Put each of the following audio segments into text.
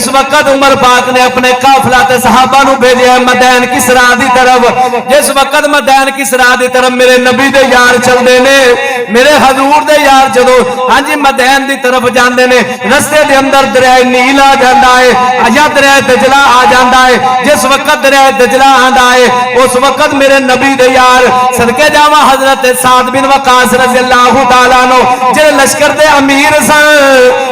جس وقت عمر پاک نے اپنے قافلہ تے صحابہ نو بھیجیا مدین کسرا دی طرف، جس وقت مدین کسرا دی طرف میرے نبی دے یار چلدے نے، میرے حضور دے یار جدو ہاں جی مدین دی طرف جاندے نے، رستے دے اندر دریائے نیل آ جاندا ہے یا دریائے دجلہ آ جاندا ہے۔ جس وقت دریائے دجلہ آندا ہے اس وقت میرے نبی دے یار صدقے جاواں حضرت سعد بن وقاص رضی اللہ تعالیٰ عنہ جڑے لشکر دے امیر سن،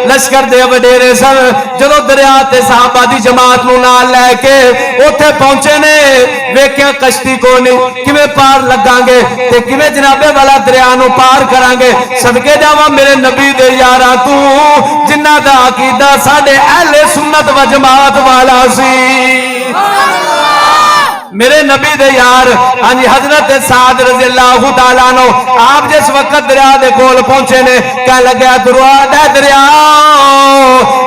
لشکر دے وڈیرے سن، جدو دریا تے صحابہ دی جماعت نو نال لے کے اوتھے پہنچے نے، ویکھیا کشتی کو نہیں، کیویں پار لگاں گے تے کیویں جنابے والا دریا نو پار کران گے۔ صدقے جاواں میرے نبی دے یاراں تو جنہاں دا عقیدہ ساڈے اہل سنت و جماعت والا سی، میرے نبی دے یار ہاں جی حضرت سعد رضی اللہ تعالیٰ عنہ آپ جس وقت دریا دے کول پہنچے نے کہہ لگیا دریا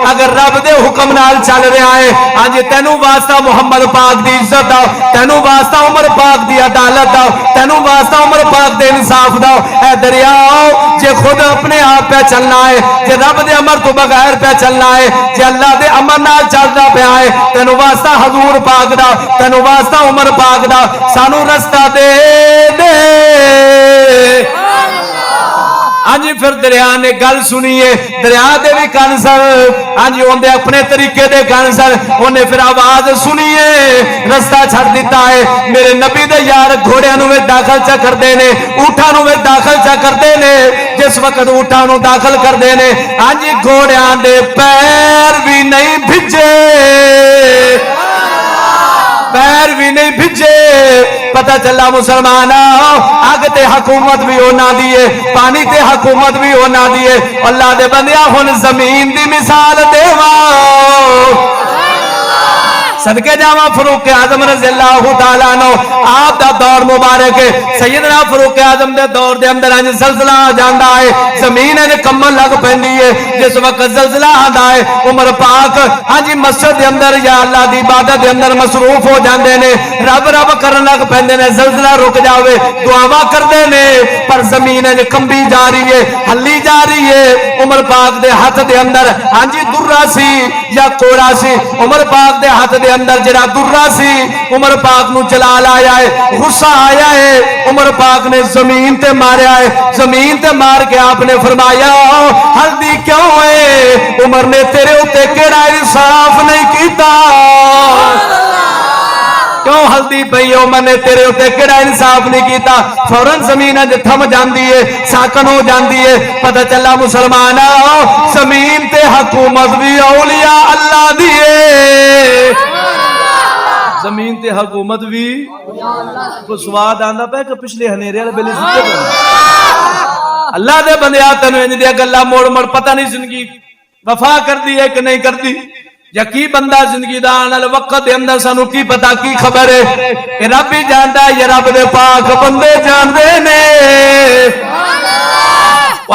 اگر رب دے حکم نال چل رہا ہے ہاں جی تینوں واسطہ محمد پاک دی عزت دا، تینوں واسطہ عمر پاک دی عدالت دا، تینوں واسطہ عمر پاک دے انصاف دا، اے دریا جے خود اپنے آپ پہ چلنا ہے، جے رب دے امر تو بغیر پہ چلنا ہے، جے اللہ دے امر نال چلنا پیا ہے، تینوں واسطہ حضور پاک دا، تینوں واسطہ عمر پاک دا سانو رستہ دے دے۔ ہاں جی پھر دریا نے گل سنیے، دریا دے بھی کان سن، ہاں جی اون دے اپنے طریقے دے کان سن، اونے پھر آواز سنیے رستہ چھڑ دیتا ہے۔ میرے نبی دے یار گھوڑیاں نو داخل چا کردے نے، اونٹاں نو داخل چا کردے نے، جس وقت اونٹاں نو داخل کردے نے ہاں جی گھوڑیاں دے پیر بھی نہیں بھجے، پیر بھی نہیں بھجے، پتہ چلا مسلمان آگ تے حکومت بھی ہونا دیئے، پانی تے حکومت بھی ہونا دیئے، اللہ دے بندیا ہن زمین دی مثال دیواں صدقے جاواں فاروق اعظم رضی اللہ تعالیٰ عنہ آپ دا دور مبارک ہے، سیدنا فاروق اعظم دے دور دے اندر انج زلزلہ آ جاندا ہے، زمین انج کمبن لگ پیندی ہے، جس وقت زلزلہ آندا ہے عمر پاک ہاں جی مسجد دے اندر یا اللہ دی عبادت دے اندر مصروف ہو جاندے نے، رب رب کرن لگ پیندے نے، زلزلہ رک جاوے دعاواں کردے نے، پر زمین انج کمبی جا رہی ہے، ہلی جا رہی ہے۔ عمر پاک دے ہاتھ دے اندر ہاں جی درہ سی یا کوڑا سی، عمر پاک دے ہاتھ دے اندر جڑا درہ سی، عمر پاک نو جلال آیا ہے، غصہ آیا ہے، عمر پاک نے زمین تے ماریا ہے، زمین تے مار کے آپ نے فرمایا ہلدی کیوں ہے؟ عمر نے تیرے اتے کیڑا انصاف نہیں کیتا، کیوں ہلدی پئی عمر نے تیرے اتے کیڑا انصاف نہیں کیتا؟ فوراً زمین اج تھم جاندی ہے، ساکن ہو جاندی ہے۔ پتہ چلا مسلمان زمین تے حکومت بھی اولیاء اللہ دی ہے، زمین تے حکومت بھی کو سواد آندا پہ کہ پچھلے ہنیرے والے بیلے ستے پہ اللہ دے بندیا تینوں انج دیا گلاں موڑ موڑ پتہ نہیں زندگی وفا کردی ہے کہ نہیں کردی، یا کی بندہ زندگی دا آنے والے وقت دے اندر سانو کی پتا کی خبر ہے، کہ رب ہی جاندا ہے یا رب دے پاک بندے جاندے نے۔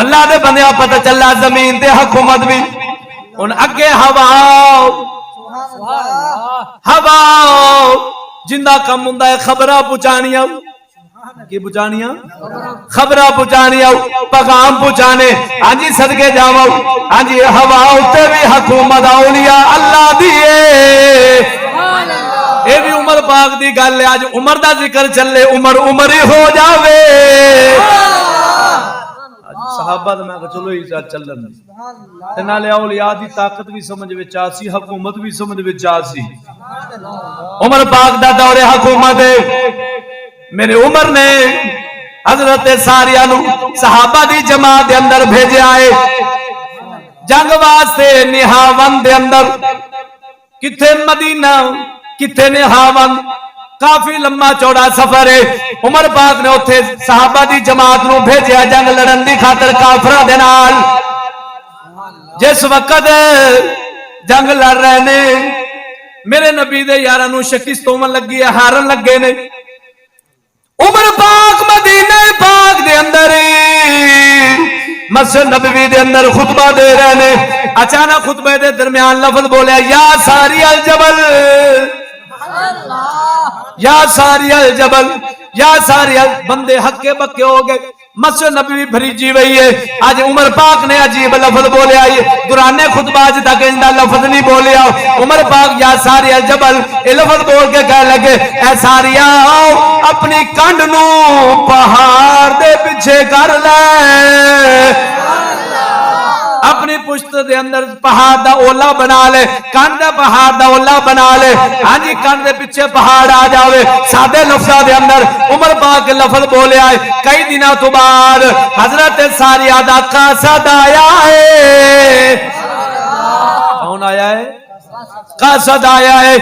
اللہ دے بندیا پتہ چلا زمین تے حکومت بھی ان اگے ہوا ہوا جندہ کم ہوندا ہے خبراں پہنچانیاں، کی پہنچانیاں؟ خبراں پہنچانیاں، پیغام پہنچانے، ہاں جی صدقے جاواں ہاں جی ہوا اتے بھی حکومت اولیاء اللہ دی ہے۔ اے بھی عمر پاک دی گل ہے، اج عمر دا ذکر چلے عمر عمر ہی ہو جاوے۔ صحابہ دا میں چلو ہی چلن تے نالے اولیاء دی طاقت بھی سمجھ وچ آسی، حکومت بھی سمجھ وچ آسی۔ عمر پاک دا دور حکومت ہے، میرے عمر نے حضرت ساریہ نو صحابہ دی جماعت دے اندر بھیجے آئے جنگ واسطے نہاون دے اندر، کتھے مدینہ کتھے نہاون، کافی لمبا چوڑا سفر ہے۔ عمر پاک نے اتھے صحابہ دی جماعت نو بھیجیا جنگ لڑن دی خاطر کافراں دے نال۔ جس وقت جنگ لڑ رہے نے میرے نبی دے یاراں نو شکست ہون لگی ہے، ہارن لگے نے۔ عمر پاک مدینہ پاک دے اندر مسجد نبوی دے اندر خطبہ دے رہے نے، اچانک خطبے دے درمیان لفظ بولیا یا ساری الجبل، یا ساری الجبل، یا ساری بندے ہکے بکے ہو گئے، مسجد نبوی بھریجی ہوئی ہے. آج عمر پاک نے عجیب لفظ بولے آئی دوران خطبہ آج تک اندہ لفظ نہیں بولے آؤ. عمر پاک یا ساری الجبل اے لفظ بول کے کہہ لگے اے ساری آؤ اپنی کنڈ نو پہاڑ دے پیچھے کر لے, اپنی پشت دے اندر پہاڑ دا اولا بنا لے, کان دے پہاڑ دا اولا بنا لے. ہاں جی کان دے پیچھے پہاڑ آ جاوے. سادے لفظہ دے اندر عمر پاک لفظ بولے آئے. کئی دنوں تو بعد حضرت ساریہ دا قاصد آیا ہے. کون آیا ہے؟ قاصد آیا ہے.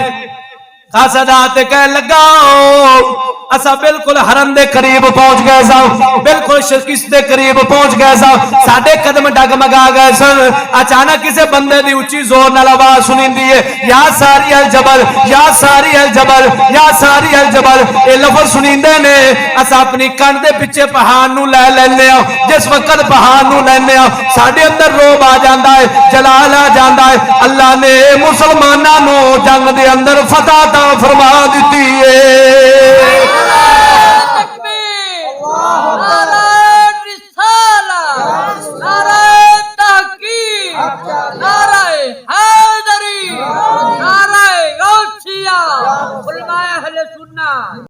قاصد آتے کہہ لگاؤ اسا بالکل حرم دے قریب پہنچ گئے سا, بالکل شرکس دے قریب پہنچ گئے سا, ساڑھے قدم ڈگمگا گئے سن. اچانک کسے بندے دی اچھی زور نال آواز سنین دیئے یا ساری الجبل یا ساری الجبل یا ساری الجبل. اے لفظ سنین دے نے اسا اپنی کان دے پچھے پہاڑ نو لے لینے آؤ. جس وقت پہاڑ نو لینے آؤ ساڑھے اندر روب آ جاندہ ہے, جلال آ جاندہ ہے. اللہ نے مسلمانہ نو جنگ دے اندر فتح تا فرما دیتی ہے.